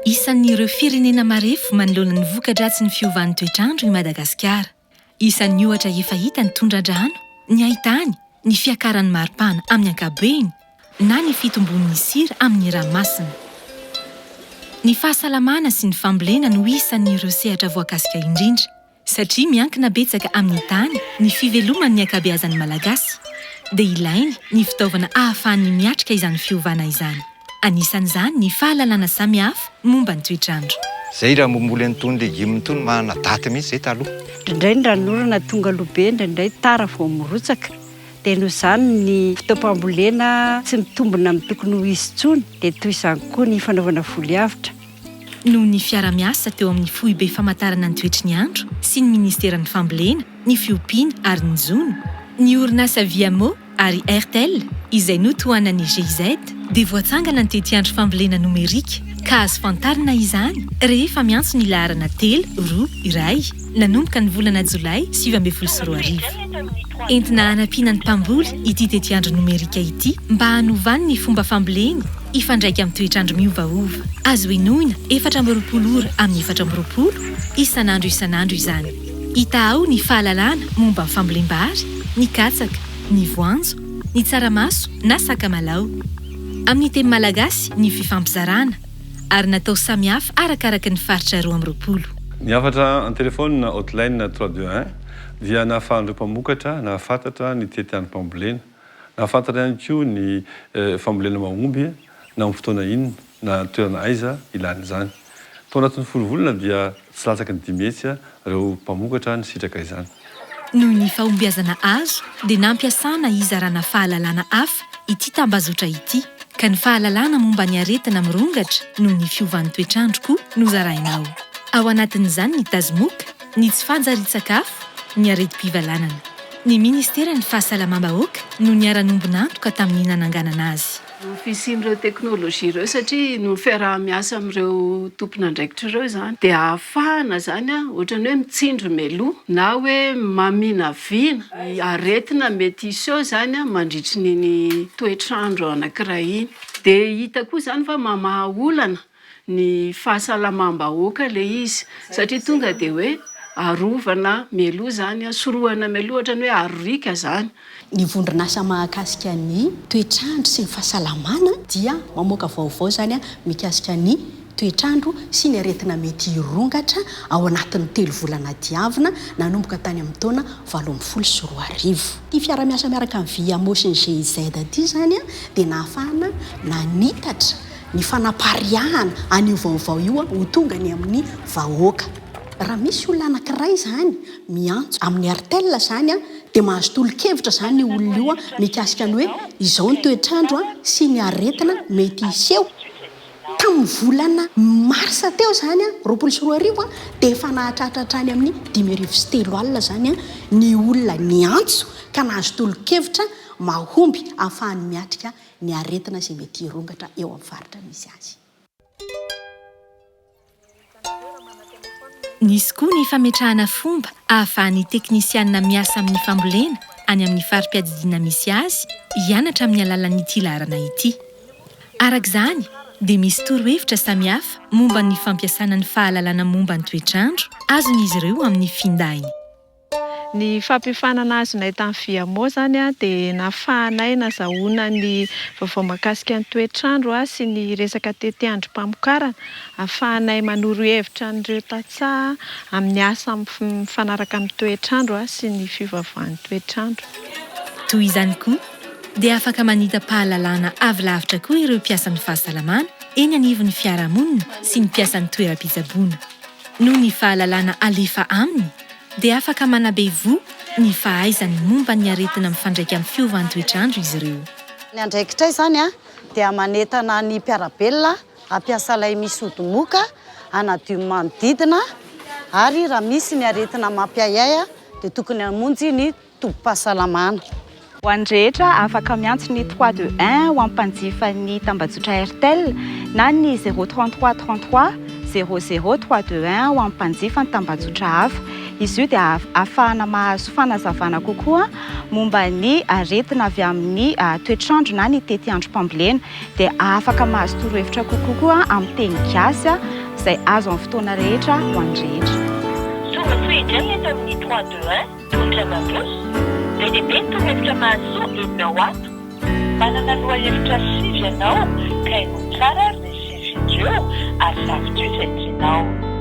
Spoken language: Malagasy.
Isan'ireo firenena marefo manoloana ny voka-dratsy ny fiovan'ny toetrandro i Madagasikara. Isan'ny ohatra efa hita ny tondra-drano, ny haintany, ny fiakaran'ny maripana amin'ny ankabeny, na ny fitombon'ny sira amin'ny ranomasina. Ny fahasalamana sy ny fambolena no isan'ireo sehatra voakasika indrindra, satria miankina betsaka amin'ny tany ny fiveloman'ny ankabeazan'ny malagasy, dia ilainy ny fitaovana ahafahany miatrika izany fiovana izany. Anisan'izany ny fahalalana samihafa momba ny toetrandro. Zay raha momboly an'itony legioma itony manana daty mihitsy zay taloha. Indraindray ny ranorana tonga lobe, indraindray tara vao mirotsaka. Dia noho izany ny fotoam-pambolena tsy mitombina amin'ny tokony ho izy intsony, dia toy izany koa ny fanaovana voly-avitra. Noho ny fiara-miasa teo amin'ny foibe famantarana ny toetry ny andro sy ny ministeran'ny fambolena, ny fiompiana ary ny zono, ny orinasa Viamo ary Airtel izay notohanan'ny GIZ dia voatsangana ny tety-andro fambolena nomerika ka azo fantarina izany rehefa miantso ny laharana 321 nanomboka ny volana Jolay 2024. Entina hanampiana ny mpamboly ity tety-andro nomerika ity mba hanovany ny fomba fambolena ifandraika amin'ny toetrandro miovaova. Azo inoina 420 ora amin'ny 420 isan'andro izany. Hita ao ny fahalalana momba ny fambolem-bary, ny katsaka, ny voanjo, ny tsaramaso na sakamalaho. Amin'ny teny malagasy ny fifampizarana ary natao samihafa arakaraka ny faritra 12. Niafatra amin'ny telefônina hotline 321 dia nahafahan'ireo mpamokatra nahafantatra ny tety-andro mpambolena, nahafantatra ihany koa ny fambolena mahomby na amin'ny fotoana inona na toerana aiza ilana izany. Tao anatin'ny 10 volana dia tsy latsaky ny 10 metsy ireo mpamokatra ny sitraka izany. Noho ny fahombiazana azo dia nampiasana izarana fahalalana hafa ity tambazotra ity, ka ny fahalalana momba ny aretina mirongatra noho ny fiovan'ny toetrandro koa nozarainao. Ao anatin'izany ny tazomoka, ny tsy fanjarian-tsakafo, ny areti-pivalanana. Ny ministeran'ny fahasalamam-bahoaka no niara-nombonantoka tamin'ny nananganana azy. Fisian'ireo teknôlôjia ireo satria no fiaraha-miasa amin'ireo tompon'andraikitra ireo izany dia ahafahana izany ohatra ny hoe mitsindry meloa na hoe mamina vina aretina mety iseho izany mandritry ny toetrandro anankiray iny. Dia hita koa izany fa mamaha olana ny fahasalamam-bahoaka ilay izy satria tonga dia hoe arovana meloa izany, sorohana meloa ohatra ny hoe arorika izany. Ny vondronasa mahakasika ny toetrandro sy ny fahasalamana dia mamoaka vaovao izany mikasika ny toetrandro sy ny aretina mety hirongatra ao anatin'ny 3 volana diavina nanomboka tany amin'ny taona 2024. Ty fiara-miasa miaraka amin'ny Viamo sy ny GIZ ity izany dia nahafahana nanitatra ny fanapariahana an'io vaovao io ho tonga ny amin'ny vahoaka. Raha misy olona anankiray izany miantso amin'ny Airtel izany dia mahazo tolo-kevitra izany ny olona io mikasika ny hoe izao ny toetrandro sy ny aretina mety iseho. Tamin'ny volana marsa teo izany 2024 dia efa nahatratra hatrany amin'ny 5:03 alina izany ny olona niantso ka nahazo tolo-kevitra mahomby ahafahany miatrika ny aretina izay mety hirongatra eo amin'ny faritra misy azy. Nisy koa ny fametrahana fomba ahafahan'ny teknisianina miasa amin'ny fambolena any amin'ny farim-piadidiana misy azy hianatra amin'ny alalan'ity laharana ity. Arak'izany dia misy torohevitra samihafa momba ny fampiasana ny fahalalana momba ny toetrandro azon'izy ireo amin'ny findainy. Ny fampifanana azonay tamin'ny Viamo izany dia nahafahanay nazahoana ny vaovao mahakasika ny toetrandro sy ny resaka tety-andro mpamokarana, ahafahanay manoro hevitra an'ireo tantsaha amin'ny asa mifanaraka amin'ny toetrandro sy ny fivavahan'ny toetrandro. Toy izany koa dia afaka manita pahalalana avy lavitra koa ireo mpiasan'ny fahasalamana eny anivon'ny fiarahamonina sy ny mpiasan'ny toeram-pitsaboana. Noho ny fahalalana alefa aminy dia afaka manabe voa ny fahaizany momba ny aretina mifandraika amin'ny fiovan'ny toetrandro izy ireo. Ny andraikitra izany dia manetana ny mpiarabelona ampiasa ilay misy odi-moka hanadio manodidina ary raha misy ny aretina mampiayay dia tokony hamonjy ny tobim-pahasalamana. Ho an'ny rehetra afaka miantso ny 321 ho amin'ny mpanjifa ny tambazotra Airtel na ny 033 33 00 321 ho amin'ny mpanjifa ny tambazotra hafa. izy io dia ahafahana mahazo fanazavana kokoa momba ny aretina avy amin'ny toetrandro na ny tetiandro mpambolena dia afaka mahazo torohevitra kokoa amin'ny teny gasy izay azo amin'ny fotoana rehetra ho an'ny rehetra. Soa indray eto amin'ny 321 tongotra mambosy dia lehibe ny torohevitra mahazo enao ato. Manana lohahevitra 6 ianao ka hainao tsara ny 6 indreo ary zavitra izay tianao.